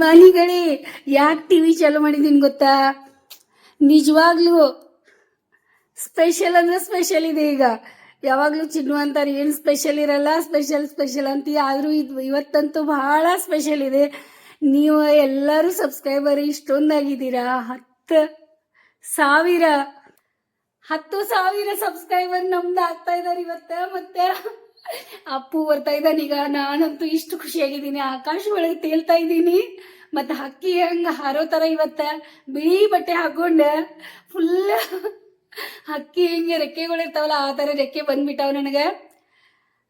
ಮಾನಿಗಳೇ, ಯಾಕೆ ಟಿವಿ ಚಾಲು ಮಾಡಿದೀನಿ ಗೊತ್ತಾ? ನಿಜವಾಗ್ಲೂ ಸ್ಪೆಷಲ್ ಅಂದ್ರೆ ಸ್ಪೆಷಲ್ ಇದೆ. ಈಗ ಯಾವಾಗ್ಲೂ ಚಿನ್ನು ಅಂತಾರೆ ಏನು ಸ್ಪೆಷಲ್ ಇರಲ್ಲ, ಸ್ಪೆಷಲ್ ಸ್ಪೆಷಲ್ ಅಂತ. ಆದ್ರೂ ಇವತ್ತಂತೂ ಬಹಳ ಸ್ಪೆಷಲ್ ಇದೆ. ನೀವು ಎಲ್ಲರೂ ಸಬ್ಸ್ಕ್ರೈಬರ್ ಇಷ್ಟೊಂದಾಗಿದ್ದೀರಾ. 10,000 ಸಬ್ಸ್ಕ್ರೈಬರ್ ನಮ್ದು ಆಗ್ತಾ ಇದಾರೆ ಇವತ್ತ. ಮತ್ತೆ ಅಪ್ಪು ಬರ್ತಾ ಇದ್ದಾನೆ ಈಗ. ನಾನಂತೂ ಇಷ್ಟು ಖುಷಿಯಾಗಿದ್ದೀನಿ, ಆಕಾಶ ಒಳಗೆ ತೇಲ್ತಾ ಇದ್ದೀನಿ. ಮತ್ತೆ ಹಕ್ಕಿ ಹಂಗ ಹಾರೋ ತರ ಇವತ್ತ ಬಿಳಿ ಬಟ್ಟೆ ಹಾಕೊಂಡ ಫುಲ್ ಹಕ್ಕಿ ಹಿಂಗೆ ರೆಕ್ಕೆಗಳಿರ್ತಾವಲ್ಲ ಆ ತರ ರೆಕ್ಕೆ ಬಂದ್ಬಿಟ್ಟಾವ ನನಗೆ.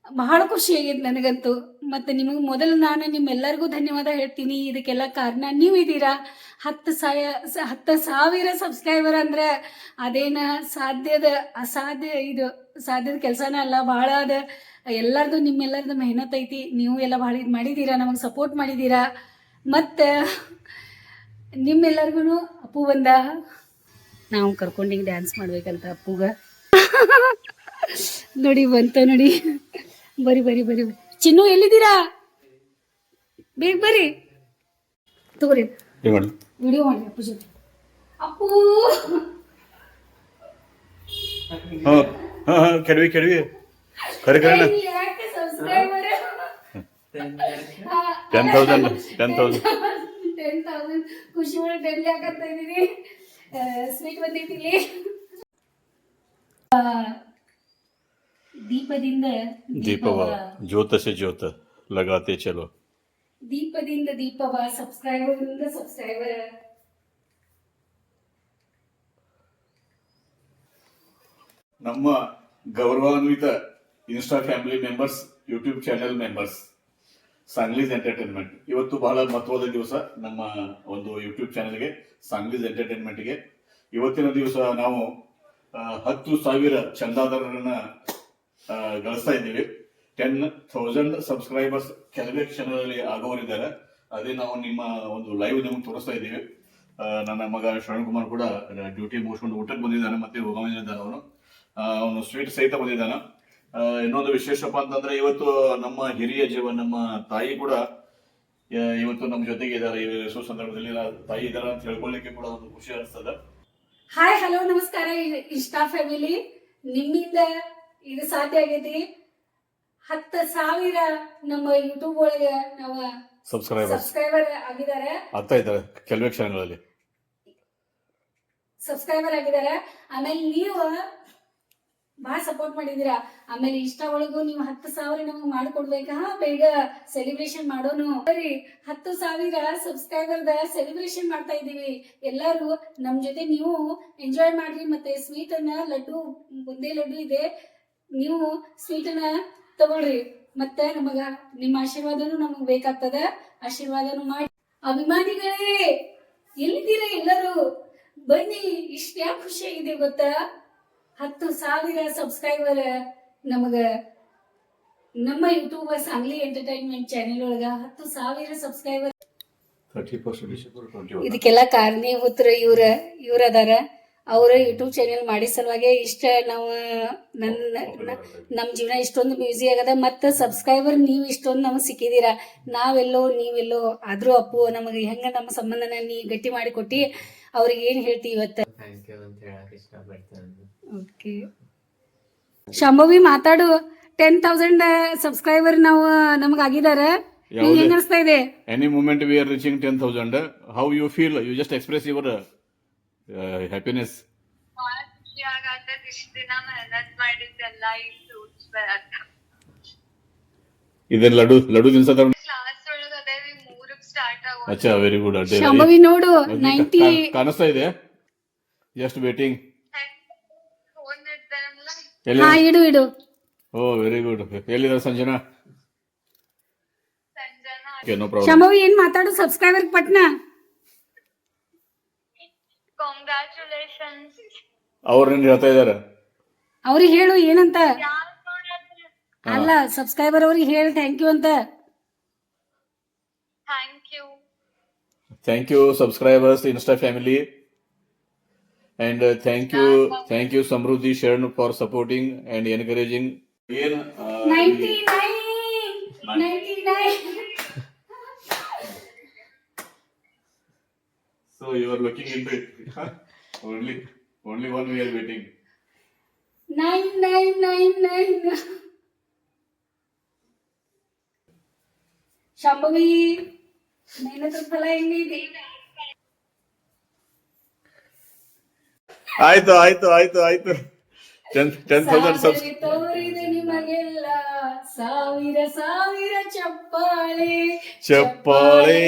ಬಹಳ ಖುಷಿಯಾಗಿದೆ ನನಗಂತೂ. ಮತ್ತೆ ನಿಮಗೆ ಮೊದಲು ನಾನು ನಿಮ್ಮೆಲ್ಲರಿಗೂ ಧನ್ಯವಾದ ಹೇಳ್ತೀನಿ. ಇದಕ್ಕೆಲ್ಲ ಕಾರಣ ನೀವು ಇದ್ದೀರಾ. 10,000 ಸಬ್ಸ್ಕ್ರೈಬರ್ ಅಂದ್ರೆ ಅದೇನ ಸಾಧ್ಯದ ಕೆಲಸನ ಅಲ್ಲ, ಬಹಳ ಅದ. ನಿಮ್ಮೆಲ್ಲರದು ಮೆಹನತ್ ಐತಿ. ನೀವು ಎಲ್ಲ ಬಹಳ ಇದು ಮಾಡಿದ್ದೀರಾ, ನಮಗೆ ಸಪೋರ್ಟ್ ಮಾಡಿದ್ದೀರಾ. ಮತ್ತು ನಿಮ್ಮೆಲ್ಲರಿಗೂ ಅಪ್ಪು ಬಂದ, ನಾವು ಕರ್ಕೊಂಡಿಗೆ ಡ್ಯಾನ್ಸ್ ಮಾಡ್ಬೇಕಂತ ಅಪ್ಪುಗ. ನೋಡಿ ಬಂತ ನೋಡಿ. ಬರಿ ಬರಿ ಬರಿ ಚಿನ್ನು ಎಲ್ಲಿದ್ದೀರಾ? ಬೇಗ ಬರ್ರಿ, ತಗೋರಿ ವಿಡಿಯೋ ಮಾಡಿ ಅಪ್ಪು ಜೊತೆ. ಅಪ್ಪು ಕೆಡವಿ ಖರೆ ಯಾಕೆ ಸಬ್ಸ್ಕ್ರೈಬರ್ 10,000 ಖುಷಿ ಒಳಗೆ ಡೆಲ್ಲಿ ಹಾಕಂತ ಇದೀನಿ. ಸ್ವೀಟ್ ಬಂದೈತಿ ಇಲ್ಲಿ. ದೀಪದಿಂದ ದೀಪವ ಜ್ಯೋತ ಸೆ ಜ್ಯೋತ ಲಗಾತೆ ಚಲೋ. ದೀಪದಿಂದ ದೀಪವ, ಸಬ್ಸ್ಕ್ರೈಬರ್ ನಮ್ಮ ಗೌರವಾನ್ವಿತ insta family members, YouTube channel members, Sanglis entertainment ಇವತ್ತು ಬಹಳ ಮಹತ್ವದ ದಿವಸ. ನಮ್ಮ ಒಂದು ಯೂಟ್ಯೂಬ್ ಚಾನೆಲ್ಗೆ, ಸಾಂಗ್ಲೀಸ್ ಎಂಟರ್ಟೈನ್ಮೆಂಟ್ಗೆ ಇವತ್ತಿನ ದಿವಸ ನಾವು 10,000 ಚಂದಾದಾರರನ್ನ ಗಳಿಸ್ತಾ ಇದ್ದೀವಿ. 10,000 ಸಬ್ಸ್ಕ್ರೈಬರ್ಸ್ ಕೆಲವೇ ಕ್ಷಣದಲ್ಲಿ ಆಗೋರಿದ್ದಾರೆ. ಅದೇ ನಾವು ನಿಮ್ಮ ಒಂದು ಲೈವ್ ನಿಮ್ಗೆ ತೋರಿಸ್ತಾ ಇದ್ದೀವಿ. ನನ್ನ ಮಗ ಶ್ರವಣ್ ಕುಮಾರ್ ಕೂಡ ಡ್ಯೂಟಿ ಮುಗಿಸ್ಕೊಂಡು ಊಟಕ್ಕೆ ಬಂದಿದ್ದಾನೆ, ಮತ್ತೆ ಹೋಗಿದ್ದಾನೆ. ಅವನು ಸ್ವೀಟ್ ಸಹಿತ ಬಂದಿದ್ದಾನೆ. ಇನ್ನೊಂದು ವಿಶೇಷಪ್ಪ ಅಂತಂದ್ರೆ ಇವತ್ತು ನಮ್ಮ ಹಿರಿಯ ನಮ್ಮ ತಾಯಿ ಕೂಡ ಇವತ್ತು ನಮ್ಮ ಜೊತೆಗೆ ಇದ್ದಾರೆ. ಈ ಸುಸಂದರ್ಭದಲ್ಲಿ ತಾಯಿ ಇದ್ದಾರೆ ಅಂತ ಹೇಳ್ಕೊಳ್ಳಿಕ್ಕೆ ಕೂಡ ಒಂದು ಖುಷಿ ಅನಿಸ್ತದೆ. ಹಾಯ್, ಹಲೋ, ನಮಸ್ಕಾರ ಇನ್ಸ್ಟಾ ಫ್ಯಾಮಿಲಿ. ನಿಮ್ಮಿಂದ ಇದು ಸಾಧ್ಯ ಆಗೈತಿ. 10,000 ನಮ್ಮ ಯೂಟ್ಯೂಬ್ ಒಳಗೆ ನಾವು ಸಬ್ಸ್ಕ್ರೈಬರ್ ಆಗಿದ್ದಾರೆ. ಆಗ್ತಾ ಇದ್ದಾರೆ ಕೆಲವೇ ಕ್ಷಣಗಳಲ್ಲಿ ಸಬ್ಸ್ಕ್ರೈಬರ್ ಆಗಿದ್ದಾರೆ. ಆಮೇಲೆ ನೀವು ಬಹಳ ಸಪೋರ್ಟ್ ಮಾಡಿದೀರಾ. ಆಮೇಲೆ ಇಷ್ಟ ಒಳಗೂ ನೀವು 10,000 ನಮಗೆ ಮಾಡಿಕೊಡ್ಬೇಕಾ, ಬೇಗ ಸೆಲೆಬ್ರೇಷನ್ ಮಾಡೋನು. ಬರೀ 10,000 ಸಬ್ಸ್ಕ್ರೈಬರ್ದ ಸೆಲೆಬ್ರೇಷನ್ ಮಾಡ್ತಾ ಇದೀವಿ. ಎಲ್ಲರೂ ನಮ್ ಜೊತೆ ನೀವು ಎಂಜಾಯ್ ಮಾಡ್ರಿ. ಮತ್ತೆ ಸ್ವೀಟ್ ಅನ್ನ ಬುಂದಿ ಲಡ್ಡು ಇದೆ, ನೀವು ಸ್ವೀಟ್ ಅನ್ನ ತಗೊಳ್ರಿ. ಮತ್ತೆ ನಿಮ್ಮ ಆಶೀರ್ವಾದನು ನಮಗ್ ಬೇಕಾಗ್ತದ. ಆಶೀರ್ವಾದನು ಮಾಡಿ. ಅಭಿಮಾನಿಗಳೇ, ಎಲ್ಲಿದ್ದೀರಾ ಎಲ್ಲರೂ? ಬನ್ನಿ. ಇಷ್ಟ ಯಾಕೆ ಖುಷಿಯಾಗಿದೆ ಗೊತ್ತಾ? 10,000 ಸಬ್ಸ್ಕ್ರೈಬರ್ ನಮ್ಮ ಯೂಟ್ಯೂಬ್ ಸಾಂಗ್ಲಿ ಎಂಟರ್ಟೈನ್ಮೆಂಟ್ ಚಾನೆಲ್ ಒಳಗ 10,000 ಸಬ್ಸ್ಕ್ರೈಬರ್. ಇದಕ್ಕೆಲ್ಲ ಕಾರಣೀಭೂತರು ಇವ್ರ ಅದಾರ. ಅವ್ರ ಯೂಟ್ಯೂಬ್ ಚಾನೆಲ್ ಮಾಡಿ ಸಲುವಾಗಿ ಇಷ್ಟ ನಾವು ನಮ್ಮ ಜೀವನ ಇಷ್ಟೊಂದು ಬ್ಯೂಸಿ ಆಗದ. ಮತ್ತು ಸಬ್ಸ್ಕ್ರೈಬರ್ ನೀವು ಇಷ್ಟೊಂದು ನಮಗೆ ಸಿಕ್ಕಿದ್ದೀರಾ. ನಾವೆಲ್ಲೋ ನೀವೆಲ್ಲೋ. ಆದ್ರೂ ಅಪ್ಪು ನಮಗೆ ಹೆಂಗ ನಮ್ಮ ಸಂಬಂಧನ ನೀ ಗಟ್ಟಿ ಮಾಡಿ ಕೊಟ್ಟಿ. ಅವ್ರಿಗೆ ಏನ್ ಹೇಳ್ತೀವಿ ಇವತ್ತು? ಓಕೆ, ಶಂಭವಿ ಮಾತಾಡು. 10,000 ಸಬ್ಸ್ಕ್ರೈಬರ್ ನಮಗಾಗಿದ್ದಾರೆ. ಹೆಂಗ ಅನಿಸ್ತಾ ಇದೆ? Any moment we are reaching 10,000. How you feel? You just express your happiness. ಇದೆಲ್ಲ ಲಡ್ಡು ತಿನ್ಸ. ಅಚ್ಚಾ, ವೆರಿ ಗುಡ್. ಶಂಭವಿ ನೋಡು, 90 ಕಾಣಿಸ್ತಾ ಇದೆ. Just waiting. ಇಡು. Oh, very good. ಎಲ್ಲಿದ್ದಾರೆ ಸಂಜನಾ? No problem. ಶಂಭವಿ ಏನ್ ಮಾತಾಡು ಸಬ್ಸ್ಕ್ರೈಬರ್ ಪಟ್ನ. ಅವ್ರನ್ನ ಹೇಳ್ತಾ ಇದಾರೆ. ಅವ್ರಿಗೆ ಹೇಳು ಏನಂತ. ಅಲ್ಲ, ಸಬ್ಸ್ಕ್ರೈಬರ್ ಅವ್ರಿಗೆ ಹೇಳಿ ಥ್ಯಾಂಕ್ ಯು ಅಂತ. Thank you subscribers, Insta family. And thank you Samruddhi Sharan for supporting and encouraging. 99 So you are looking into it. Only one we are waiting. 9999 Shambhavi मेहनत फल ಹೆಂಗಿದೆ ಆಯ್ತು 10,000 subs. ತೋರಿದೆ ನಿಮಗೆಲ್ಲ ಸಾವಿರ ಸಾವಿರ ಚಪ್ಪಾಳೆ ಚಪ್ಪಾಳೆ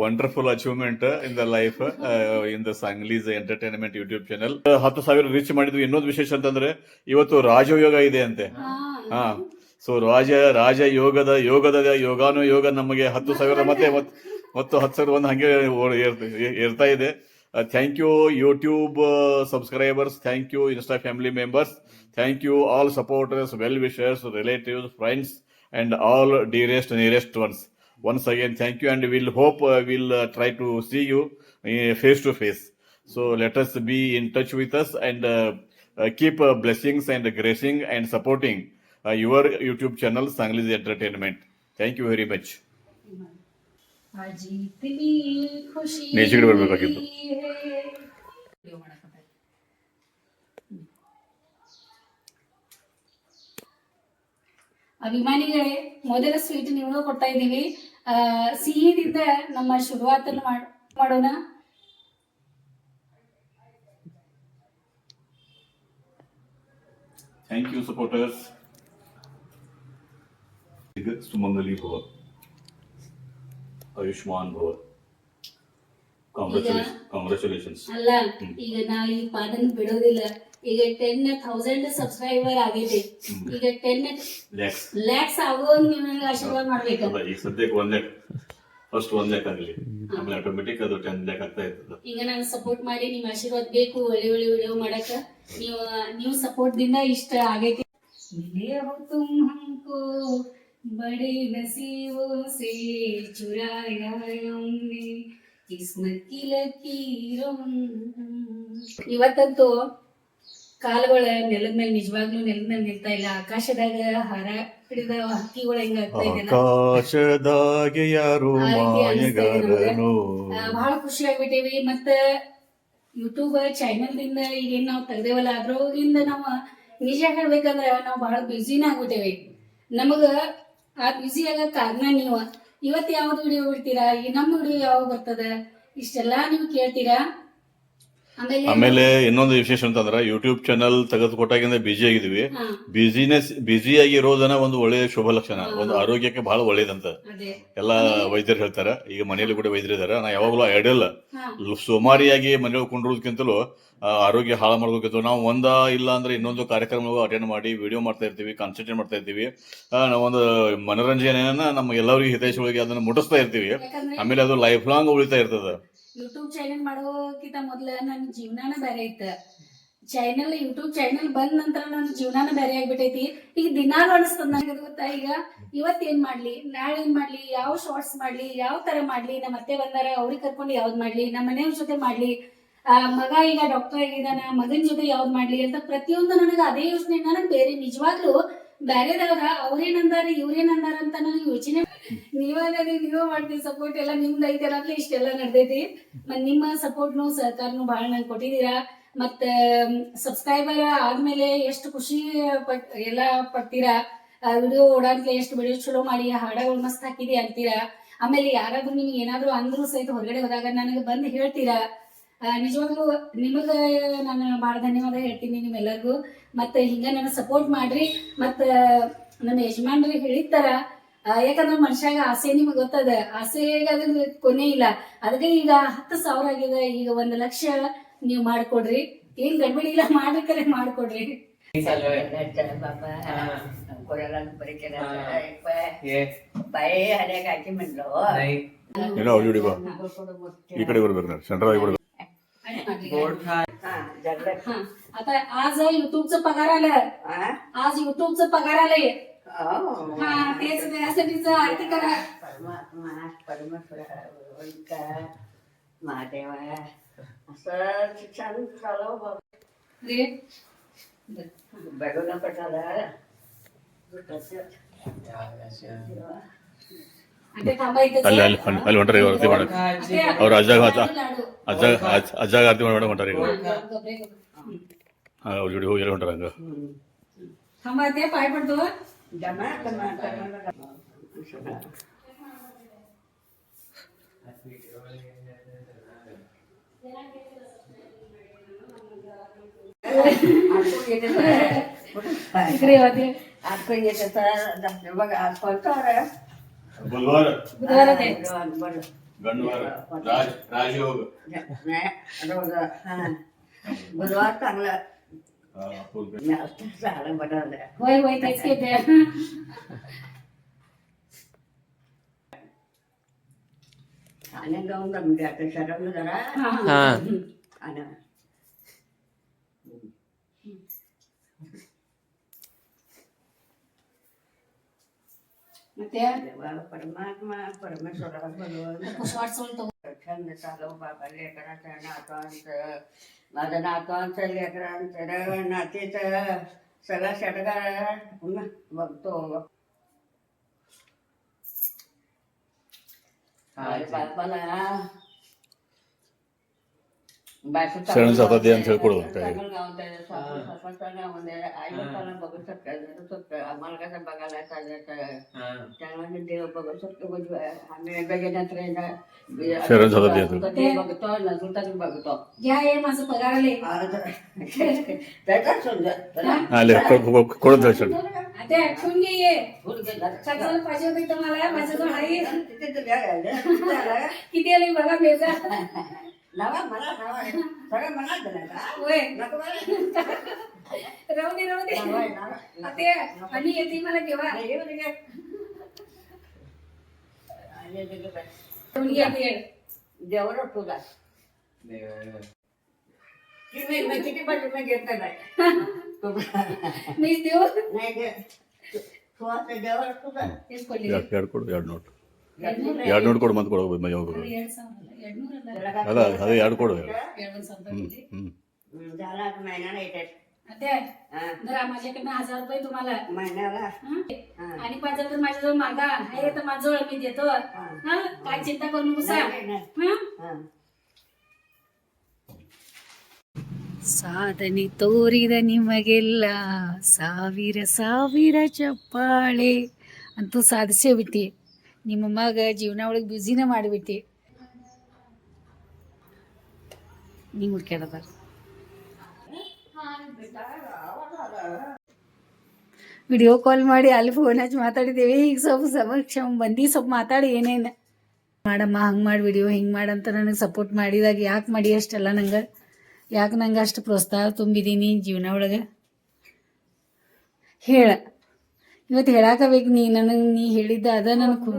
wonderful achievement in the life in the Sanglis entertainment YouTube channel 10,000 reach ಮಾಡಿದ್ವಿ. ಇನ್ನೊಂದು ವಿಶೇಷ ಅಂತಂದ್ರೆ ಇವತ್ತು ರಾಜಯೋಗ ಇದೆ ಅಂತೆ. ಹಾ, ಸೊ ರಾಜ ಯೋಗಾನು ಯೋಗ ನಮಗೆ 10,000 ಮತ್ತೆ 10,000 ಒಂದು ಹಂಗೆ ಇರ್ತಾ ಇದೆ. Thank you YouTube subscribers, thank you Insta family members, thank you all supporters, well wishers, relatives, friends and all dearest nearest ones. Once again, thank you, and we'll hope we'll try to see you face to face. So let us be in touch with us and keep blessings and gracing and supporting your YouTube channel, Sangli's Entertainment. Thank you very much. ಅಜಿತ್ಲಿ ಖುಷಿ ನೇಚಿಗೆ ಬರ್ಬೇಕಾಗಿತ್ತು. ಅಭಿಮಾನಿಗಳೇ, ಮೊದಲ sweet ನಿಮಗೂ ಕೊಡ್ತಾ ಇದ್ದೀವಿ. ಸಿಹಿದಿಂದ ನಮ್ಮ ಶುರುವಾತನ್ನು ಮಾಡೋಣ. Thank you supporters. ಸುಮಂಗಲಿ ಭವ, ಆಯುಷ್ಮಾನ್ ಭವ. Congratulations. ಅಲ್ಲ, ಈಗ ನಾವು ಈ ಪಾದನ್ ಬಿಡೋದಿಲ್ಲ. ಈಗ 10,000 ಸಬ್ಸ್ಕ್ರೈಬರ್ ಆಗಿದೆ. ಈಗ 10 ಲ್ಯಾಕ್ಸ್ ಆಗೋಂಗ್ ನೀವು ನನಗೆ ಆಶೀರ್ವಾದ ಮಾಡ್ಬೇಕಲ್ಲ. ಈಗ ಸದ್ಯಕ್ಕೆ 1 lakh, ಫಸ್ಟ್ 1 lakh ಆಗಲಿ, ಆಮೇಲೆ ಆಟೋಮೆಟಿಕ್ ಅದು 10 lakh ಆಗ್ತಾ ಇರ್ತದೆ. ಈಗ ನಾನು ಸಪೋರ್ಟ್ ಮಾಡಿ ನಿಮ್ಮ ಆಶೀರ್ವಾದ ಬೇಕು. ಒಳ್ಳೆ ವಿಡಿಯೋ ಮಾಡಕ ನೀವು ಸಪೋರ್ಟ್ ದಿಂದ ಇಷ್ಟ ಆಗೈತಿ. मिले हो तुम हमको बड़े नसीबों से चुराया हमने किस्मत की लकीरों. ಇವತ್ತಂತೂ ಕಾಲುಗಳ ನೆಲದ ಮೇಲೆ ನಿಜವಾಗ್ಲೂ ನೆಲದ ಮೇಲೆ ನಿಲ್ತಾ ಇಲ್ಲ. ಆಕಾಶದಾಗ ಹಾರ ಹಿಡಿದ ಹಕ್ಕಿಗಳು ಹೆಂಗ ಆಗ್ತಾ ಇದೆ, ಆಕಾಶದಾಗೆ ಯಾರು ಮಾಯಗಾರನು. ಬಹಳ ಖುಷಿ ಆಗ್ಬಿಟ್ಟೇವಿ. ಮತ್ತ ಯೂಟ್ಯೂಬ್ ಚಾನೆಲ್ ದಿಂದ ಈಗೇನ್ ನಾವ್ ತೆಗ್ದೇವಲ್ಲ, ಅದ್ರೊಳಗಿಂದ ನಾವು ನಿಜ ಹೇಳ್ಬೇಕಂದ್ರ ನಾವು ಬಹಳ ಬ್ಯುಸಿನ ಆಗ್ಬಿಟ್ಟೇವಿ. ನಮಗ ಆ ಬ್ಯುಸಿ ಆಗ ಕಾರಣ ನೀವು. ಇವತ್ತು ಯಾವ್ದು ವಿಡಿಯೋ ಬಿಡ್ತೀರಾ, ನಮ್ಮ ವಿಡಿಯೋ ಯಾವಾಗ ಬರ್ತದ, ಇಷ್ಟೆಲ್ಲಾ ನೀವು ಕೇಳ್ತೀರಾ. ಆಮೇಲೆ ಇನ್ನೊಂದು ವಿಶೇಷ ಅಂತಂದ್ರ ಯೂಟ್ಯೂಬ್ ಚಾನಲ್ ತೆಗೆದುಕೊಟ್ಟಾಗಿಂದ ಬಿಜಿ ಆಗಿದ್ವಿ. ಬಿಜಿ ಆಗಿರೋದನ್ನ ಒಂದು ಒಳ್ಳೆಯ ಶುಭ ಲಕ್ಷಣ, ಒಂದು ಆರೋಗ್ಯಕ್ಕೆ ಬಹಳ ಒಳ್ಳೇದಂತ ಎಲ್ಲಾ ವೈದ್ಯರು ಹೇಳ್ತಾರ. ಈಗ ಮನೆಯಲ್ಲಿ ಕೂಡ ವೈದ್ಯರು ಇದಾರ. ನಾ ಯಾವಾಗ್ಲೂ ಐಡಲ್ ಸೋಮಾರಿಯಾಗಿ ಮನೆಯೊಳಗೆ ಕುಂಡ್ರೋದಕ್ಕಿಂತಲೂ ಆರೋಗ್ಯ ಹಾಳು ಮಾಡೋದಕ್ಕಿಂತ ನಾವು ಇಲ್ಲ ಅಂದ್ರೆ ಇನ್ನೊಂದು ಕಾರ್ಯಕ್ರಮ ಅಟೆಂಡ್ ಮಾಡಿ ವಿಡಿಯೋ ಮಾಡ್ತಾ ಇರ್ತೀವಿ, ಕಾನ್ಸಂಟ್ರೇಟ್ ಮಾಡ್ತಾ ಇರ್ತೀವಿ. ನಾವೊಂದು ಮನೋರಂಜನೆಯನ್ನ ನಮ್ಮ ಎಲ್ಲರಿಗೂ ಹಿತೈಷಿಗಳಿಗೆ ಅದನ್ನ ಮುಟ್ಟಿಸ್ತಾ ಇರ್ತೀವಿ. ಆಮೇಲೆ ಅದು ಲೈಫ್ ಲಾಂಗ್ ಉಳಿತಾ ಇರ್ತದ. ಯೂಟ್ಯೂಬ್ ಚಾನೆಲ್ ಮಾಡೋಕ್ಕಿಂತ ಮೊದ್ಲ ನನ್ನ ಜೀವನಾನ ಬೇರೆ ಇತ್ತ. ಯೂಟ್ಯೂಬ್ ಚಾನೆಲ್ ಬಂದ ನಂತರ ನನ್ನ ಜೀವನಾನ ಬೇರೆ ಆಗ್ಬಿಟ್ಟೈತಿ. ಈಗ ದಿನಾಲು ಅನಿಸ್ತದ ನನಗೆ ಗೊತ್ತಾ. ಈಗ ಇವತ್ತೇನ್ ಮಾಡ್ಲಿ, ನಾಳೆ ಏನ್ ಮಾಡ್ಲಿ, ಯಾವ ಶಾರ್ಟ್ಸ್ ಮಾಡ್ಲಿ, ಯಾವ ತರ ಮಾಡ್ಲಿ, ನಮ್ಮ ಅತ್ತೆ ಬಂದಾರ ಅವ್ರಿಗೆ ಕರ್ಕೊಂಡು ಯಾವ್ದ್ ಮಾಡ್ಲಿ, ನಮ್ಮ ಮನೆಯವ್ರ ಜೊತೆ ಮಾಡ್ಲಿ, ಮಗ ಈಗ ಡಾಕ್ಟರ್ ಆಗಿದಾನ, ಮಗನ ಜೊತೆ ಯಾವ್ದ್ ಮಾಡ್ಲಿ ಅಂತ ಪ್ರತಿಯೊಂದು ನನಗೆ ಅದೇ ಯೋಚನೆ. ನನಗೆ ಬೇರೆ ನಿಜವಾಗ್ಲೂ ಬೇರೆದವ್ರ ಅವ್ರೇನಂದಾರ ಇವ್ರೇನಂದಾರ ಅಂತ ನನಗೆ ಯೋಚನೆ. ನೀವೇ ಮಾಡ್ತೀವಿ ಸಪೋರ್ಟ್ ಎಲ್ಲ ನಿಮ್ದು ಐತೆಲ್ಲ ಇಷ್ಟೆಲ್ಲ ನಡೆದೈತಿ. ಮತ್ ನಿಮ್ಮ ಸಪೋರ್ಟ್ನು ಸಹಕಾರನು ಬಹಳ ನಂಗೆ ಕೊಟ್ಟಿದ್ದೀರಾ. ಮತ್ತ ಸಬ್ಸ್ಕ್ರೈಬರ್ ಆದ್ಮೇಲೆ ಎಷ್ಟು ಖುಷಿ ಎಲ್ಲ ಪಡ್ತೀರಾ. ವಿಡಿಯೋ ಓಡಾಡ್ಲೆ ಎಷ್ಟು ವಿಡಿಯೋ ಚಲೋ ಮಾಡಿ, ಹಾಡಗಳು ಮಸ್ತ್ ಹಾಕಿದಿ ಅಂತೀರಾ. ಆಮೇಲೆ ಯಾರಾದ್ರೂ ನಿಮ್ಗೆ ಏನಾದ್ರು ಅಂದ್ರೂ ಸಹಿತ ಹೊರಗಡೆ ಹೋದಾಗ ನನಗೆ ಬಂದು ಹೇಳ್ತೀರಾ. ನಿಜವಾಗ್ಲೂ ನಿಮಗ ನಾನು ಬಹಳ ಧನ್ಯವಾದ ಹೇಳ್ತೀನಿ ನಿಮ್ಮೆಲ್ಲರಿಗೂ. ಮತ್ತೆ ಹಿಂಗ ನನ್ನ ಸಪೋರ್ಟ್ ಮಾಡ್ರಿ. ಮತ್ತ ನಮ್ಮ ಯಜಮಾನ್ರಿಗೆ ಹೇಳಿರ್ತಾರ, ಯಾಕಂದ್ರೆ ಮನುಷ್ಯಾಗ ಆಸೆ ನಿಮಗೆ ಗೊತ್ತದ, ಆಸೆಗೆ ಅದ್ರ ಕೊನೆ ಇಲ್ಲ. ಅದಕ್ಕೆ ಈಗ 10,000 ಆಗಿದೆ. ಈಗ 1 ಲಕ್ಷ ನೀವು ಮಾಡ್ಕೊಡ್ರಿ. ಏನ್ ಗಡ್ಬಡಿ ಇಲ್ಲ, ಮಾಡ್ಬೇಕಾರೆ ಮಾಡ್ಕೊಡ್ರಿ. ಈ ಕಡೆ ಬರ್ಬೇಕು, ಸೆಂಟ್ರಲ್ ಬರ್ಬೇಕು. आता आज युट्यूबचा पगार आलं. आज युट्यूबचा पगार आलंय. हा, तेच त्यासाठीच आरती करा. महादेवा असं शिक्षण चालव बघू ना पटाला ಅದೇ थांबा इथे ಅಲ್ಲಿ ಅಲ್ಲಿ ಅಲ್ಲಿ ಹೊಂಟ್ರಿ ಈಗ ಆರತಿ ಮಾಡಕ್ ಅವ್ರ ಅಜ್ಜಾಗ ಅಜ್ಜಾಗ ಆರತಿ ಮಾಡಕ್ ಹೊಂಟಾರ ಈಗ ಅವ್ರ ಜೋಡಿ ಹೋಗಿ ಹೊಂಟಾರ ಹಂಗ थांबा ते पाय पडतो जमा जमा इकडे होते आपण येते तर बघ आज कोणता ಬುಧವಾರ बुधवार ते बरं ಗಂಡುವಾರ ರಾಜಯೋಗ रोज हा बुधवार चांगला झालं बनवलं होय होय तेच घेते आणि जाऊन जमते आता शरमलं जरा हा आणि ಮತ್ತೆ देवा परमात्मा परमेश्वरा भगवान कुशवाट सोलतो छंद चालव बाबा लेकरांचं नातवांचं माझं नातवांचं लेकरांचं नातीचं सगळा षटकार बघतो बापाला ಶರಣ ಸತತಿ ಅಂತ ಹೇಳ್ಕೊಡು आई बघू शकतो आम्हाला कसं बघायला चाललं त्यामुळे देव बघू शकतो आम्ही गजनात्र शरण सतती येतो बघतो नसुताच बघतो घ्या हे माझं पगार आले त्याचाच सुंदर ಅಲ್ಲಿ ಕೊಡೋದು ಹೇಳ್ಸೋಣ आता ठेवून घे ये सगळं पाहिजे होते तुम्हाला माझ्याजवळ आहे किती आले बघा बेजा नवा मला नवा सगळं मला दिलं का होय नको मला राहू दे ते आणि येते मला केव्हा ठेवून घे ते जेवढ तुला किती पाहिजे मी घेत नाही मी देऊ नाही तू आता जेवढ तुझा तेच पडले ಎರಡು ಕೊಡು ಎರಡು ನೋಟ್ ಎರಡು ನೋಟ್ ಕೊಡು ಮತ್ತೆ ಕೊಡು ಮಜಾ ಹೋಗ್ಬೇಕು 200 ಅದ ಅದೇ ಎರಡು ಕೊಡು झाला महिन्याला येतात आता जर माझ्याकडनं 1000 रुपये तुम्हाला महिन्याला आणि 5000 तर माझ्याजवळ मागा आहे तर माझ्याजवळ मी देतो हा काय चिंता करू नकोसा ಸಾಧನೆ ತೋರಿದ ನಿಮಗೆಲ್ಲ ಸಾವಿರ ಸಾವಿರ ಚಪ್ಪಾಳೆ ಅಂತೂ ಸಾಧಿಸೇ ಬಿಟ್ಟಿ ನಿಮ್ಮ ಮಗ ಜೀವನ ಒಳಗೆ ಬ್ಯುಸಿನ ಮಾಡಿಬಿಟ್ಟಿ ನೀವು ಹುಡ್ಕ್ಯಾಡದಾರ ವಿಡಿಯೋ ಕಾಲ್ ಮಾಡಿ ಅಲ್ಲಿ ಫೋನ್ ಹಚ್ಚಿ ಮಾತಾಡಿದ್ದೇವೆ ಈಗ ಸ್ವಲ್ಪ ಸಮಕ್ಷ ಬಂದು ಸ್ವಲ್ಪ ಮಾತಾಡಿ ಏನೇನು ಮಾಡಮ್ಮ ಹಂಗೆ ಮಾಡಿ ವಿಡಿಯೋ ಹಿಂಗೆ ಮಾಡಂತ ನನಗೆ ಸಪೋರ್ಟ್ ಮಾಡಿದಾಗ ಯಾಕೆ ಮಾಡಿ ಅಷ್ಟೆಲ್ಲ ನಂಗೆ ಯಾಕೆ ನಂಗೆ ಅಷ್ಟು ಪ್ರೋತ್ಸಾಹ ತುಂಬಿದ್ದೀನಿ ಜೀವನ ಒಳಗೆ ಹೇಳ ಇವತ್ತು ಹೇಳಾಕಬೇಕು ನೀ ಹೇಳಿದ್ದ ಅದ ನನಗೆ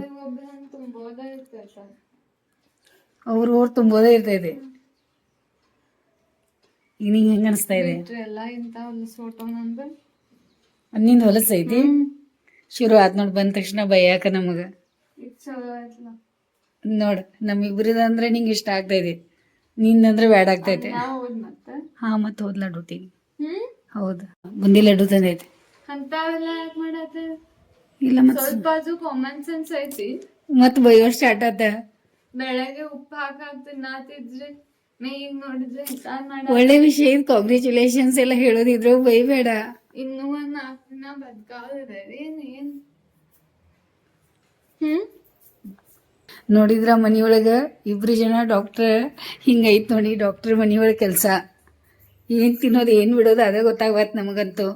ಅವ್ರು ತುಂಬೋದೇ ಇರ್ತೈತೆ ಈಗ ನಿಂಗೆ ಹೆಂಗೆ ಅನಿಸ್ತಾ ಇದೆ ನಿಂದು ಹೊಲಸೈತಿ ಶುರು ಆತ್ ನೋಡಿ ಬಂದ ತಕ್ಷಣ ಬೈಯಾಕ ನಮಗೆ ನೋಡ್ ನಮ್ಮಿಬ್ರದಂದ್ರೆ ನಿಂಗೆ ಇಷ್ಟ ಆಗ್ತೈತಿ ನಿಂದಂದ್ರೆ ಬ್ಯಾಡ ಆಗ್ತೈತೆ ಹಾ ಮತ್ತೆ ಹೋದ್ ಲಡ್ಡು ತೀನಿ ಹೌದು ಬುಂದಿ ಲಡ್ಡು ತಂದೈತಿ ಇಲ್ಲ ಸ್ವಲ್ಪ ಕಾಮನ್ ಸೆನ್ಸ್ ಐತಿ ಮತ್ ಬೈಯೋ ಸ್ಟಾರ್ಟ್ ಆತ ಬೆಳಗ್ಗೆ ಉಪ್ಪು ಹಾಕಾಕ್ ತಿನ್ನಾತಿದ್ರಿ ಮೇ ಈಗ ನೋಡಿದ್ರೆ ಒಳ್ಳೆ ವಿಷಯ ಇದು ಕಾಂಗ್ರ್ಯಾಚುಲೇಷನ್ಸ್ ಎಲ್ಲ ಹೇಳೋದಿದ್ರು ಬೈಬೇಡ ಇನ್ನೂ ಒಂದ್ 4 ದಿನ ಬದುಕಾದ್ರೆ ಏನ್ ನೋಡಿದ್ರ ಮನಿಯೊಳಗ ಇಬ್ರು ಜನ ಡಾಕ್ಟರ್ ಹಿಂಗೈತ್ ನೋಡಿ ಡಾಕ್ಟರ್ ಮನಿಯೊಳಗೆ ಕೆಲಸ ಏನ್ ತಿನ್ನೋದು ಏನ್ ಬಿಡೋದು ಅದೇ ಗೊತ್ತಾಗತ್ ನಮಗಂತೂ